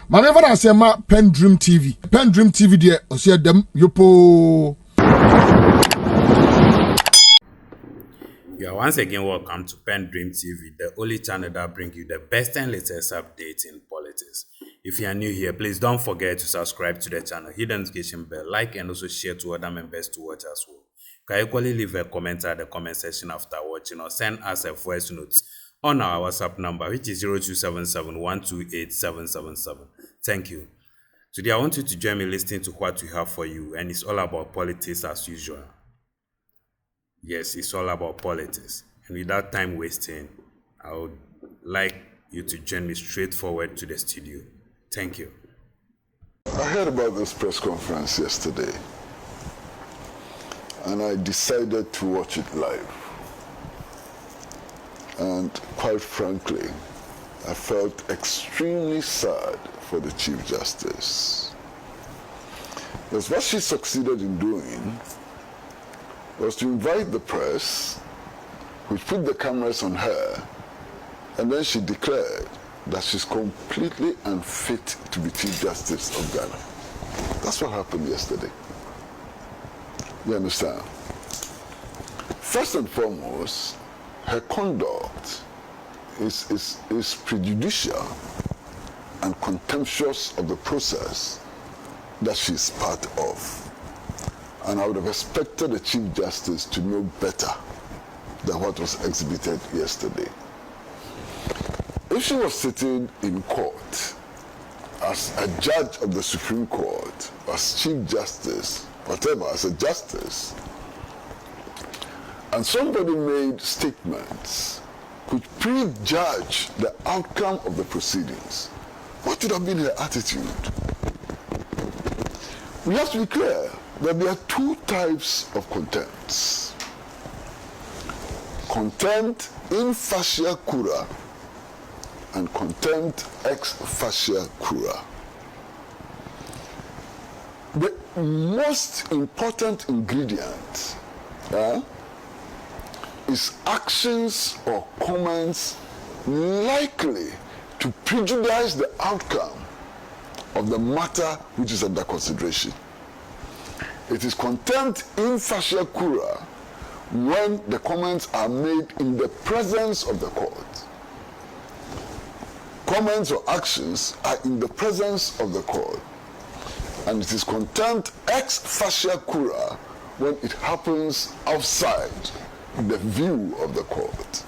Manever I say ma PENDREAM TV. PENDREAM TV there, I see them yopo. You are once again welcome to PENDREAM TV, the only channel that brings you the best and latest updates in politics. If you are new here, please don't forget to subscribe to the channel, hit the notification bell, like and also share to other members to watch as well. You can equally leave a comment at the comment section after watching or send us a voice note on our WhatsApp number, which is 0277-128-777. Thank you. Today I want you to join me listening to what we have for you, and it's all about politics as usual. Yes, it's all about politics. And without time wasting, I would like you to join me straight forward to the studio. Thank you. I heard about this press conference yesterday, and I decided to watch it live. And quite frankly, I felt extremely sad for the Chief Justice. Because what she succeeded in doing was to invite the press, which put the cameras on her, and then she declared that she's completely unfit to be Chief Justice of Ghana. That's what happened yesterday. You understand? First and foremost, her conduct is prejudicial and contemptuous of the process that she's part of. And I would have expected the Chief Justice to know better than what was exhibited yesterday. If she was sitting in court as a judge of the Supreme Court, as Chief Justice, whatever, as a justice, and somebody made statements which prejudge the outcome of the proceedings, what would have been her attitude? We have to be clear that there are two types of contempts. Contempt in facie cura and contempt ex facie cura. The most important ingredient is actions or comments likely to prejudice the outcome of the matter which is under consideration. It is contempt in facie cura when the comments are made in the presence of the court. Comments or actions are in the presence of the court. And it is contempt ex facie cura when it happens outside the view of the court.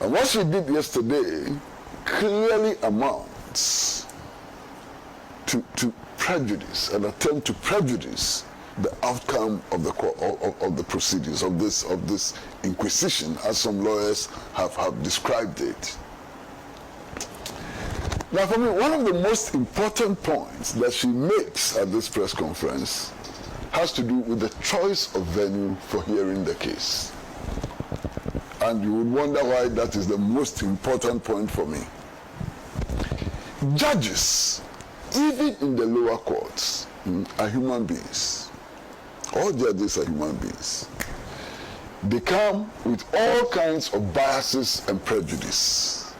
And what she did yesterday clearly amounts to prejudice, an attempt to prejudice the outcome of the court, of the proceedings of this inquisition, as some lawyers have described it. Now, for me, one of the most important points that she makes at this press conference has to do with the choice of venue for hearing the case. And you would wonder why that is the most important point for me. Judges, even in the lower courts, are human beings. All judges are human beings. They come with all kinds of biases and prejudice.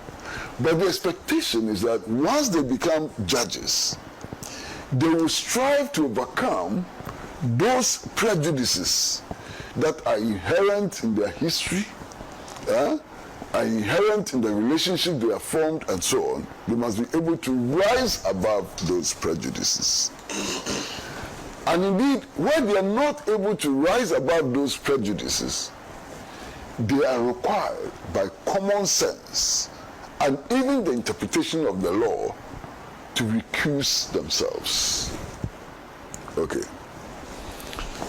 But the expectation is that once they become judges, they will strive to overcome those prejudices that are inherent in their history, are inherent in the relationship they have formed, and so on. They must be able to rise above those prejudices. And indeed, when they are not able to rise above those prejudices, they are required by common sense and even the interpretation of the law to recuse themselves. Okay.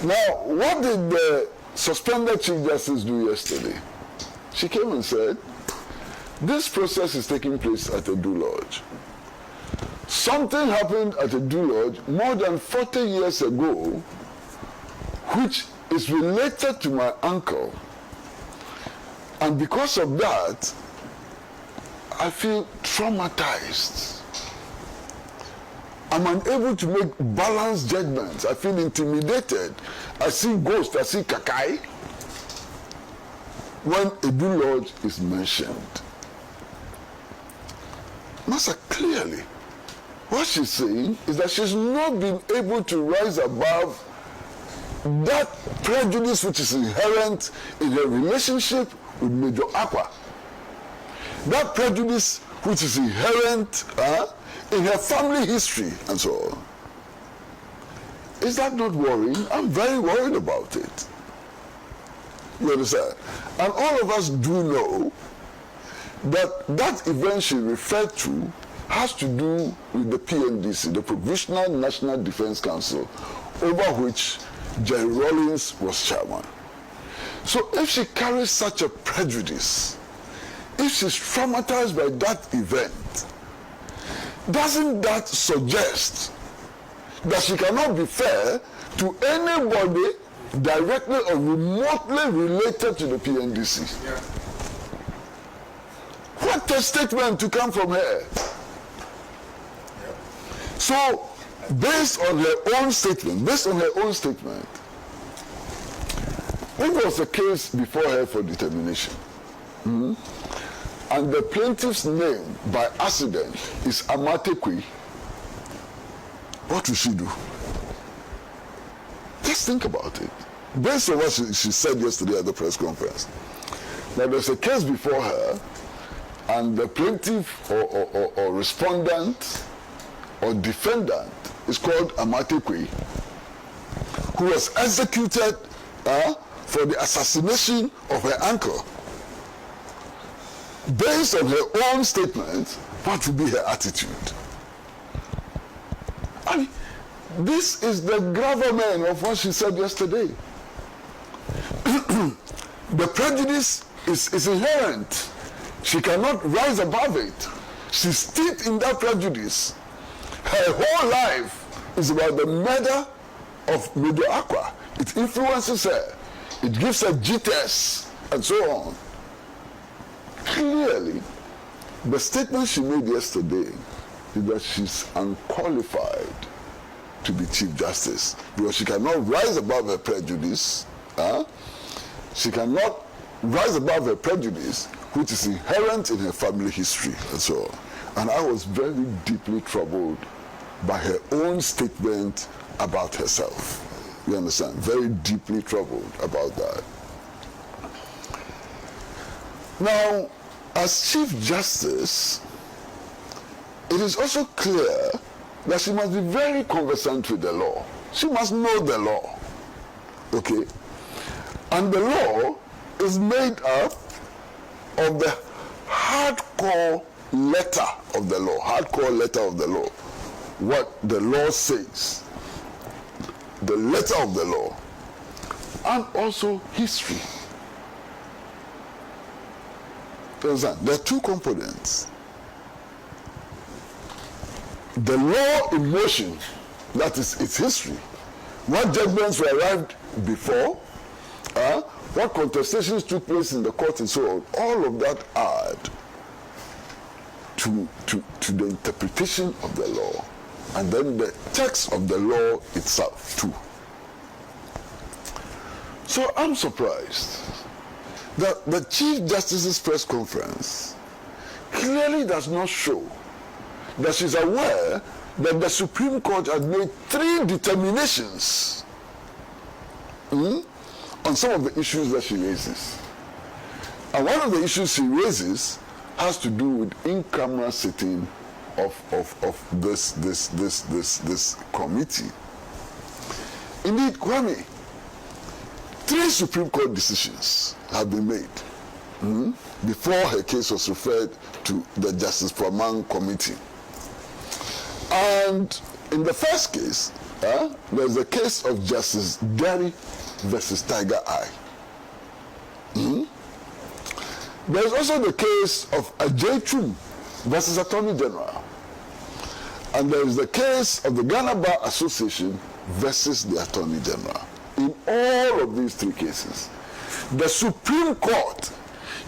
Now, what did the suspended Chief Justice do yesterday? She came and said, this process is taking place at a due lodge. Something happened at a due lodge more than 40 years ago, which is related to my uncle. And because of that, I feel traumatized. I'm unable to make balanced judgments. I feel intimidated. I see ghosts, I see kakai when a due lodge is mentioned. Master, clearly, what she's saying is that she's not been able to rise above that prejudice which is inherent in her relationship with Major Akwa. That prejudice which is inherent in her family history and so on. Is that not worrying? I'm very worried about it. You understand? And all of us do know that that event she referred to has to do with the PNDC, the Provisional National Defense Council, over which Jerry Rawlings was chairman. So if she carries such a prejudice, if she's traumatized by that event, doesn't that suggest that she cannot be fair to anybody directly or remotely related to the PNDC? Yeah. What a statement to come from her. Yeah. So, based on her own statement, when there was a case before her for determination, and the plaintiff's name by accident is Amatekwe, what will she do? Just think about it. Based on what she said yesterday at the press conference. Now there's a case before her, and the plaintiff or respondent or defendant is called Amatekwe, who was executed for the assassination of her uncle. Based on her own statement, what will be her attitude? I mean, this is the gravamen of what she said yesterday. The prejudice is inherent. She cannot rise above it. She's steeped in that prejudice. Her whole life is about the murder of Major Akwa. It influences her. It gives her jitters and so on. Clearly, the statement she made yesterday is that she's unqualified to be Chief Justice because she cannot rise above her prejudice. She cannot rise above her prejudice, which is inherent in her family history and so on. And I was very deeply troubled by her own statement about herself. You understand? Very deeply troubled about that. Now, as Chief Justice, it is also clear that she must be very conversant with the law. She must know the law. Okay? And the law is made up of the hardcore letter of the law. Hardcore letter of the law. What the law says. The letter of the law. And also history. You understand? There are two components. The law in motion, that is its history. What judgments were arrived before, what contestations took place in the court and so on, all of that add to the interpretation of the law, and then the text of the law itself too. So I'm surprised that the Chief Justice's press conference clearly does not show that she's aware that the Supreme Court had made 3 determinations on some of the issues that she raises. And one of the issues she raises has to do with in-camera sitting of this committee. Indeed, Kwame, 3 Supreme Court decisions have been made before her case was referred to the Justice Praman Committee. And in the first case, there's a case of Justice Derry versus Tiger Eye. There's also the case of Ajay Chum versus Attorney General. And there's the case of the Ghana Bar Association versus the Attorney General. In all of these 3 cases, the Supreme Court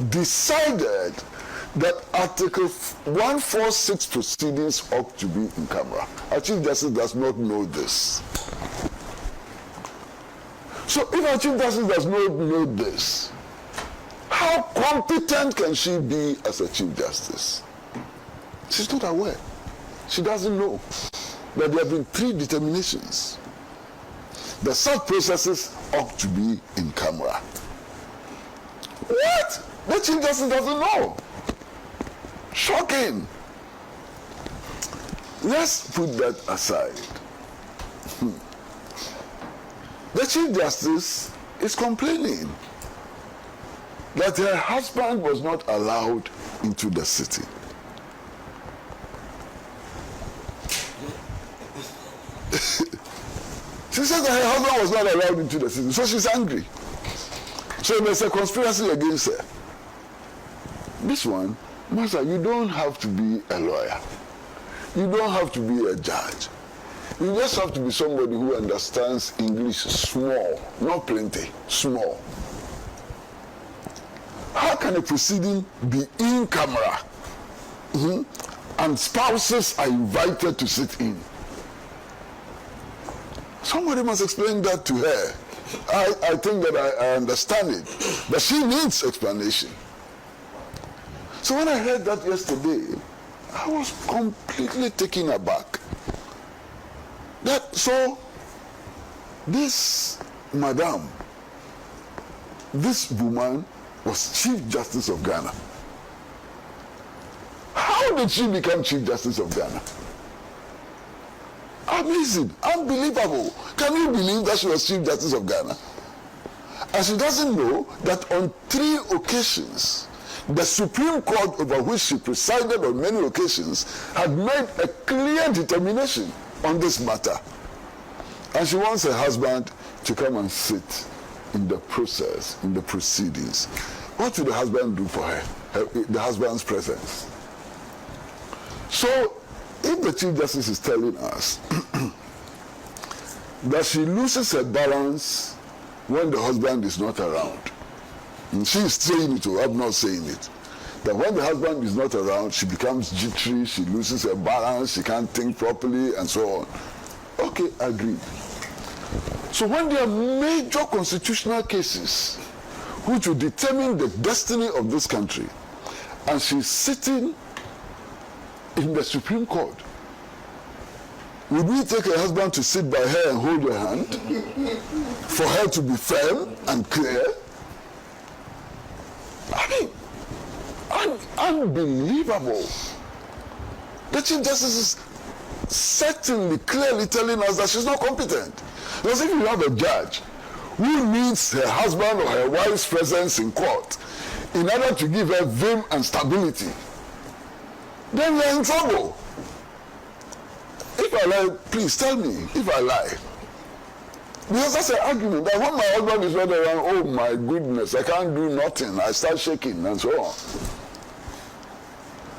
decided that Article 146 proceedings ought to be in camera. Our Chief Justice does not know this. So if our Chief Justice does not know this, how competent can she be as a Chief Justice? She's not aware. She doesn't know that there have been 3 determinations. The such processes ought to be in camera. What? The Chief Justice doesn't know. Shocking. Let's put that aside. The Chief Justice is complaining that her husband was not allowed into the city. She said that her husband was not allowed into the city, so she's angry. So there's a conspiracy against her. This one, Master, you don't have to be a lawyer. You don't have to be a judge. You just have to be somebody who understands English small, not plenty, small. How can a proceeding be in camera and spouses are invited to sit in? Somebody must explain that to her. I think that I understand it, but she needs explanation. So when I heard that yesterday, I was completely taken aback. So this madam, this woman was Chief Justice of Ghana. How did she become Chief Justice of Ghana? Amazing, unbelievable. Can you believe that she was Chief Justice of Ghana? And she doesn't know that on 3 occasions, the Supreme Court, over which she presided on many occasions, had made a clear determination on this matter. And she wants her husband to come and sit in the process, in the proceedings. What will the husband do for her? The husband's presence. So, if the Chief Justice is telling us that she loses her balance when the husband is not around, and she is saying it, or I'm not saying it, that when the husband is not around, she becomes jittery, she loses her balance, she can't think properly, and so on. Okay, agreed. So when there are major constitutional cases which will determine the destiny of this country, and she's sitting in the Supreme Court, would we take her husband to sit by her and hold her hand for her to be firm and clear? I mean, unbelievable. The Chief Justice is certainly clearly telling us that she's not competent. Because if you have a judge who needs her husband or her wife's presence in court in order to give her vim and stability, then we're in trouble. If I lie, please tell me if I lie. Because that's an argument that when my husband is not around, oh my goodness, I can't do nothing. I start shaking and so on.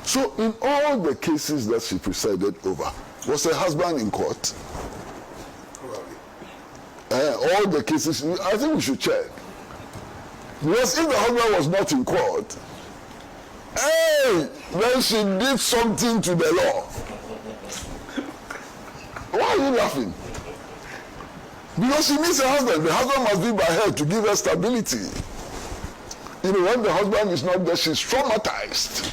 So in all the cases that she presided over, was her husband in court? All the cases, I think we should check. Because if the husband was not in court, hey, then she did something to the law. Why are you laughing? Because she needs a husband. The husband must be by her to give her stability. You know, when the husband is not there, she's traumatized.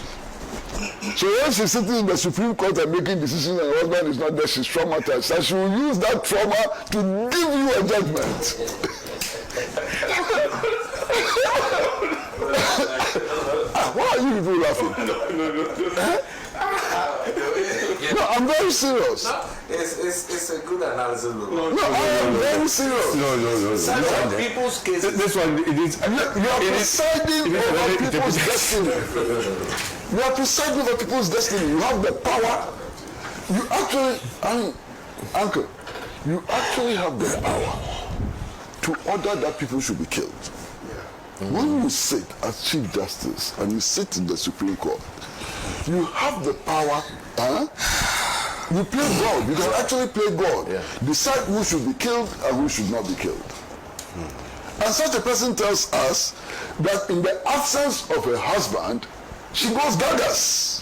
So when she's sitting in the Supreme Court and making decisions and her husband is not there, she's traumatized. And she will use that trauma to give you a judgment. Why are you people laughing? No, I'm very serious. No, it's a good analysis. No, I am very serious. No. Some people's cases. This one, it is. You are presiding over people's destiny. You are presiding over people's destiny. You have the power. You actually, Uncle, you actually have the power to order that people should be killed. When you sit as Chief Justice and you sit in the Supreme Court, you have the power. You play God. You can actually play God. Yeah. Decide who should be killed and who should not be killed. And such a person tells us that in the absence of her husband, she goes gagas.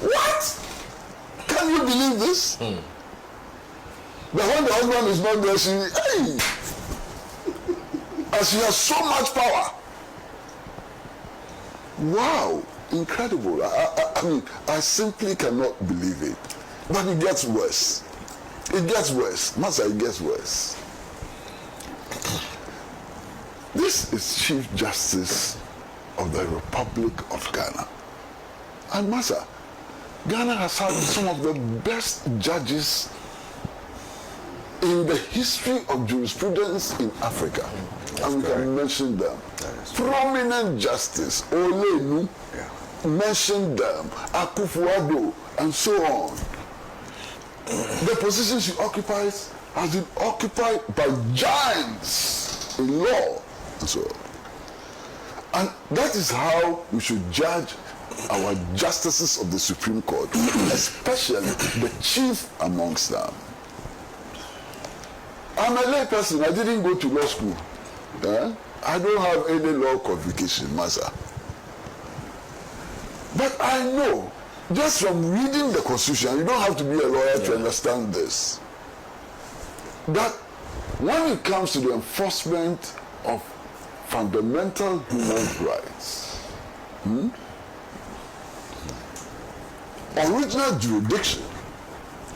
What? Can you believe this? That when the husband is not there, and she has so much power. Wow. incredible. I mean, I simply cannot believe it. But it gets worse. It gets worse. Master, it gets worse. This is Chief Justice of the Republic of Ghana. And Master, Ghana has had some of the best judges in the history of jurisprudence in Africa. And we can mention them. Prominent justice, Olenu, mention them, Akufo-Addo, and so on. The position she occupies has been occupied by giants in law and so on. And that is how we should judge our justices of the Supreme Court, especially the chief amongst them. I'm a lay person. I didn't go to law school. I don't have any law qualification, Master. But I know, just from reading the Constitution, you don't have to be a lawyer to understand this, that when it comes to the enforcement of fundamental human rights, original jurisdiction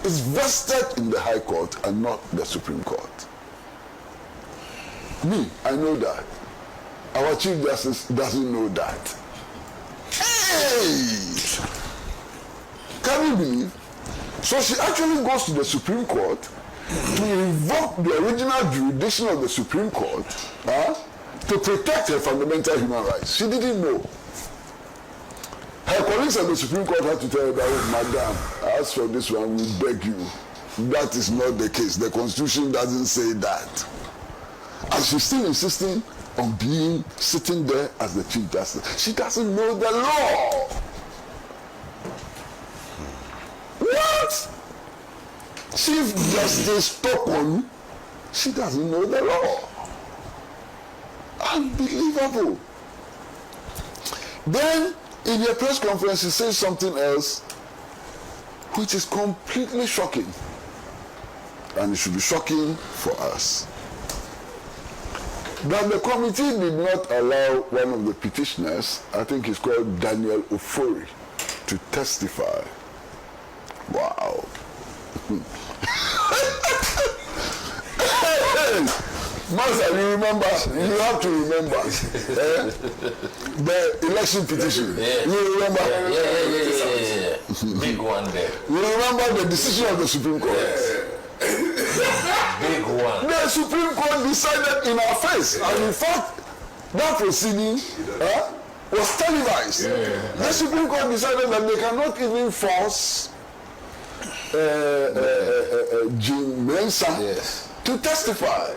is vested in the High Court and not the Supreme Court. Me, I know that. Our Chief Justice doesn't know that. Hey! Can you believe? So she actually goes to the Supreme Court to invoke the original jurisdiction of the Supreme Court to protect her fundamental human rights. She didn't know. Her colleagues at the Supreme Court had to tell her that, Madam, as for this one, we beg you, that is not the case. The Constitution doesn't say that. And she's still insisting on sitting there as the Chief Justice. She doesn't know the law. What? Chief Justice Torkornoo, she doesn't know the law. Unbelievable. Then, in her press conference, she says something else which is completely shocking. And it should be shocking for us. That the committee did not allow one of the petitioners, I think he's called Daniel Ofori, to testify. Wow. Master, you remember, you have to remember the election petition. You remember? Yeah. Big one there. You remember the decision of the Supreme Court? Big one. The Supreme Court decided in our face. And in fact, that proceeding was televised. The Supreme Court decided that they cannot even force Jim Mensah to testify.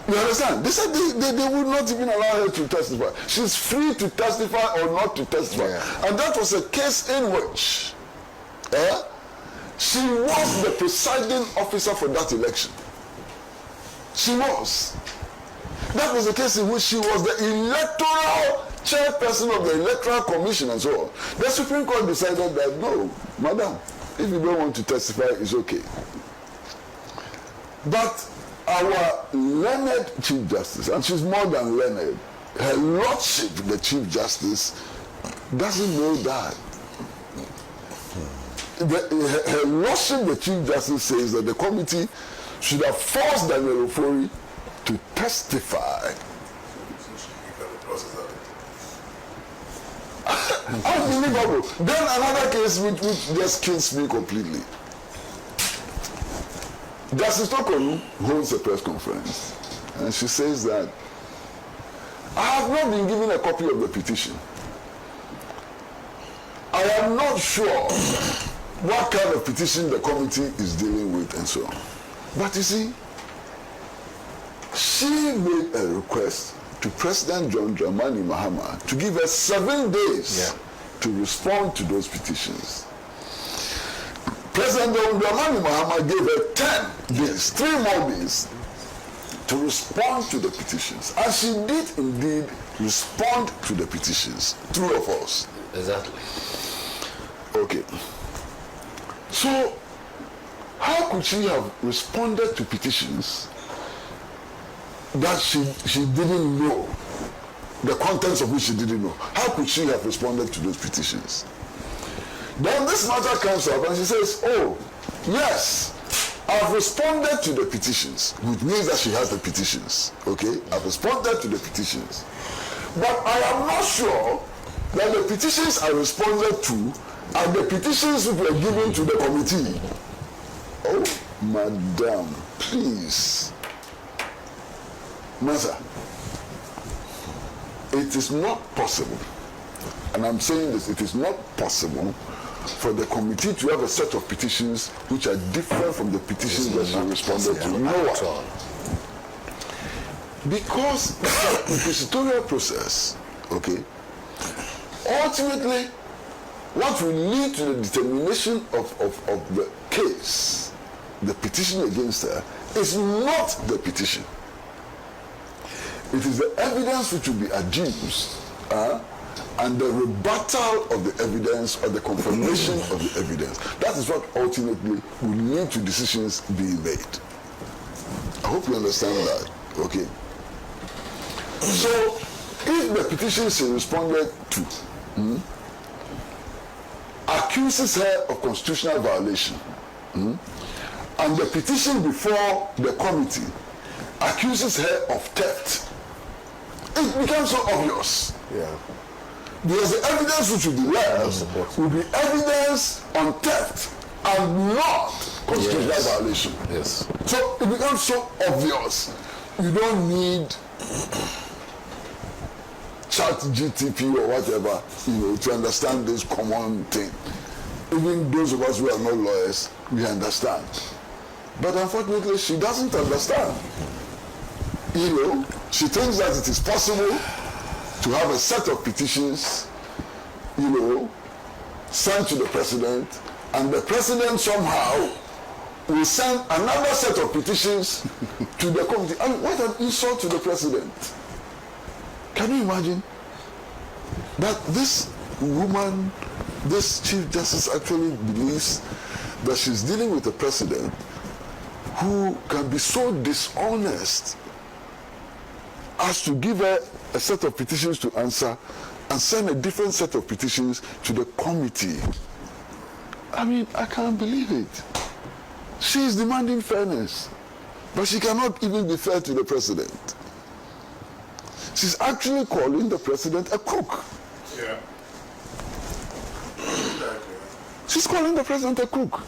You understand? They said they would not even allow her to testify. She's free to testify or not to testify. Yeah. And that was a case in which she was the presiding officer for that election. She was. That was the case in which she was the electoral chairperson of the Electoral Commission and so on. The Supreme Court decided that, no, madam, if you don't want to testify, it's okay. But our learned Chief Justice, and she's more than learned, her Lordship, the Chief Justice, doesn't know that. Her Lordship, the Chief Justice, says that the committee should have forced Daniel Ofori to testify. Unbelievable. Then another case which just kills me completely. Justice Torkornoo holds a press conference and she says that I have not been given a copy of the petition. I am not sure what kind of petition the committee is dealing with and so on. But you see, she made a request to President John Dramani Mahama to give her 7 days to respond to those petitions. President John Dramani Mahama gave her 10 days, 3 more days, to respond to the petitions. And she did indeed respond to the petitions. True or false? Exactly. Okay. So, how could she have responded to petitions that she didn't know the contents of which she didn't know. How could she have responded to those petitions? Then this matter comes up and she says, oh, yes, I've responded to the petitions, which means that she has the petitions, okay? I've responded to the petitions. But I am not sure that the petitions I responded to are the petitions which were given to the committee. Oh, madam, please. Master, it is not possible, and I'm saying this, it is not possible for the committee to have a set of petitions which are different from the petitions that she responded to. You know what? Because the inquisitorial process, okay, ultimately, what will lead to the determination of the case, the petition against her, is not the petition. It is the evidence which will be adduced, and the rebuttal of the evidence or the confirmation of the evidence. That is what ultimately will lead to decisions being made. I hope you understand that, okay? So, if the petition she responded to accuses her of constitutional violation, and the petition before the committee accuses her of theft, it becomes so obvious. Yeah. Because the evidence which will be left will be evidence on theft and not constitutional violation. Yes. So it becomes so obvious. You don't need ChatGPT or whatever, to understand this common thing. Even those of us who are not lawyers, we understand. But unfortunately, she doesn't understand. She thinks that it is possible to have a set of petitions, sent to the president, and the president somehow will send another set of petitions to the committee. I mean, what an insult to the president. Can you imagine that this woman, this Chief Justice actually believes that she's dealing with a president who can be so dishonest as to give her a set of petitions to answer and send a different set of petitions to the committee? I mean, I can't believe it. She is demanding fairness, but she cannot even be fair to the president. She's actually calling the president a crook. Yeah. She's calling the president a crook.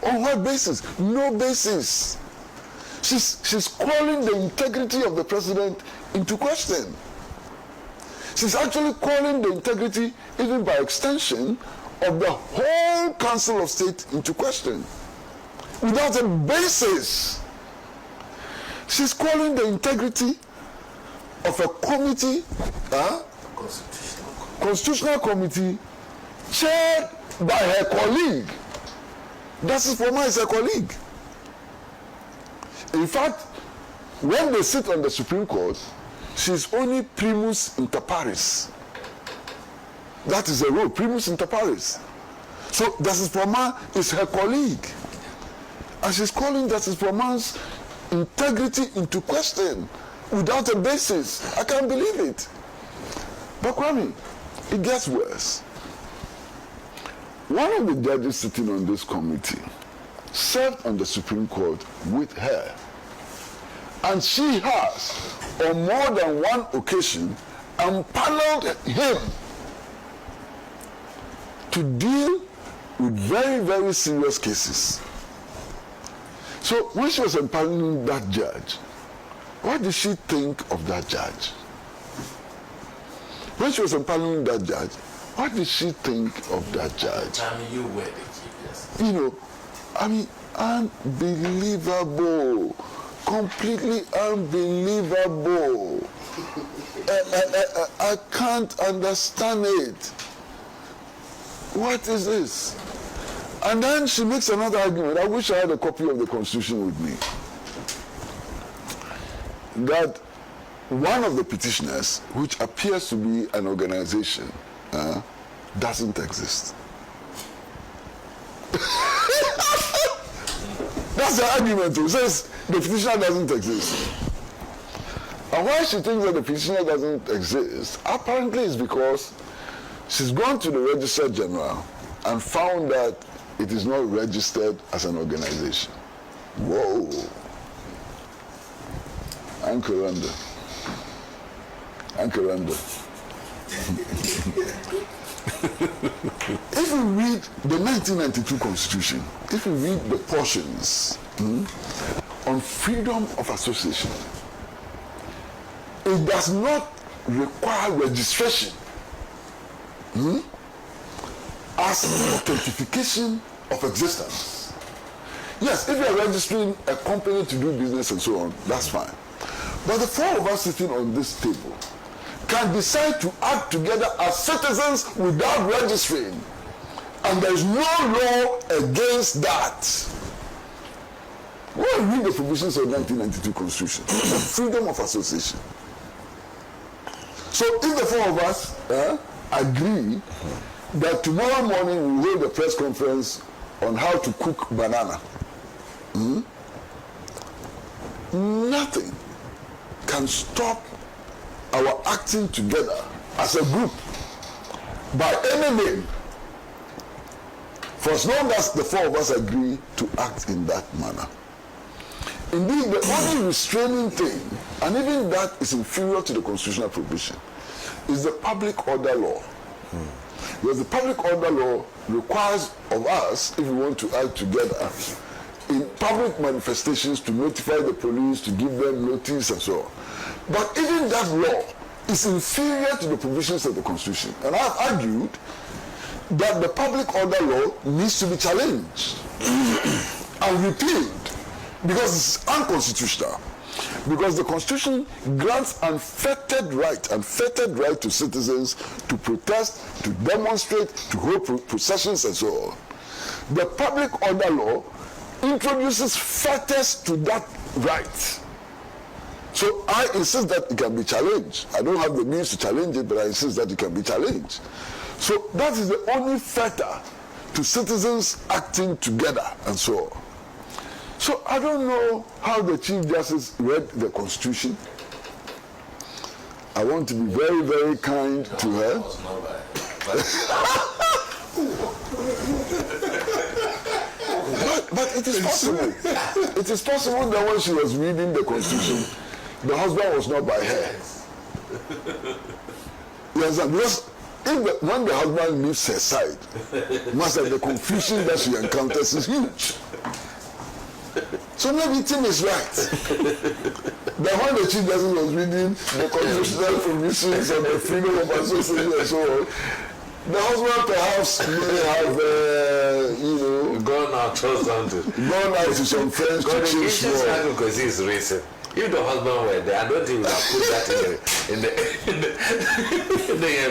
On what basis? No basis. She's calling the integrity of the president into question. She's actually calling the integrity, even by extension, of the whole Council of State into question without a basis. She's calling the integrity of a committee, constitutional committee, chaired by her colleague. Justice Former is her colleague. In fact, when they sit on the Supreme Court, she's only primus inter pares. That is the rule, primus inter pares. So Justice Former is her colleague. And she's calling Justice Former's integrity into question without a basis. I can't believe it. But Kwame, it gets worse. One of the judges sitting on this committee served on the Supreme Court with her. And she has, on more than one occasion, empaneled him to deal with very, very serious cases. So when she was empaneling that judge, what did she think of that judge? When she was empaneling that judge, what did she think of that judge? I mean, you were the Chief Justice. You know, I mean, unbelievable. Completely unbelievable. I can't understand it. What is this? And then she makes another argument. I wish I had a copy of the Constitution with me. That one of the petitioners, which appears to be an organization, doesn't exist. That's the argument. It says the petitioner doesn't exist. And why she thinks that the petitioner doesn't exist, apparently is because she's gone to the Registrar General and found that it is not registered as an organization. Whoa. Uncle Randa. If you read the 1992 Constitution, if you read the portions on freedom of association, it does not require registration as authentication of existence. Yes, if you are registering a company to do business and so on, that's fine. But the four of us sitting on this table can decide to act together as citizens without registering. And there is no law against that. When you read the provisions of the 1992 Constitution, the freedom of association. So if the four of us agree that tomorrow morning we hold a press conference on how to cook banana, nothing can stop our acting together as a group by any name, for as long as the four of us agree to act in that manner. Indeed, the only restraining thing, and even that is inferior to the constitutional provision, is the public order law. Because the public order law requires of us, if we want to act together, in public manifestations to notify the police, to give them notice and so on. But even that law is inferior to the provisions of the Constitution. And I've argued that the public order law needs to be challenged and repealed because it's unconstitutional. Because the Constitution grants unfettered right to citizens to protest, to demonstrate, to hold processions and so on. The public order law introduces fetters to that right. So I insist that it can be challenged. I don't have the means to challenge it, but I insist that it can be challenged. So that is the only fetter to citizens acting together and so on. So I don't know how the Chief Justice read the Constitution. I want to be very, very kind to her. But it is possible. It is possible that when she was reading the Constitution, the husband was not by her. Yes, because when the husband leaves her side, the confusion that she encounters is huge. So maybe Tim is right. That when the Chief Justice was reading the constitutional provisions of the freedom of association and so on, the husband perhaps may have, gone out to some friends to choose more. Because he's racist. If the husband were there, I don't think we would have put that in the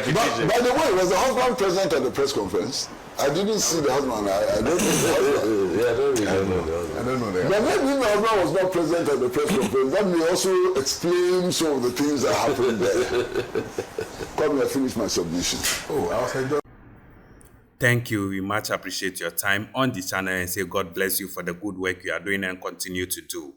petition. By the way, was the husband present at the press conference? I didn't see the husband. I don't know the husband. Yeah, I don't know the husband. But maybe the husband was not present at the press conference. That may also explain some of the things that happened there. Come here, finish my submission. Thank you. We much appreciate your time on the channel and say God bless you for the good work you are doing and continue to do.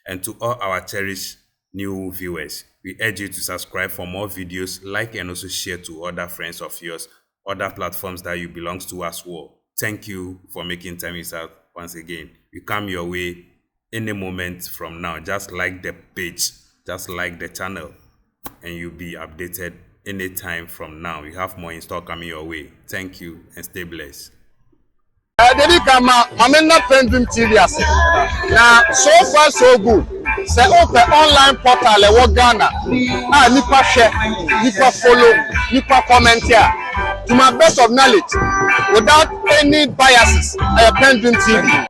And to all our cherished new viewers, we urge you to subscribe for more videos, like and also share to other friends of yours, other platforms that you belong to as well. Thank you for making time yourself once again. We come your way any moment from now. Just like the page, just like the channel, and you'll be updated anytime from now. We have more in store coming your way. Thank you and stay blessed. Dedi kama mamena PENDREAM TV ase. Na so far so good. Say open online portal e wo Ghana. Ah nipa share, nipa follow, nipa comment here. To my best of knowledge, without any biases, PENDREAM TV.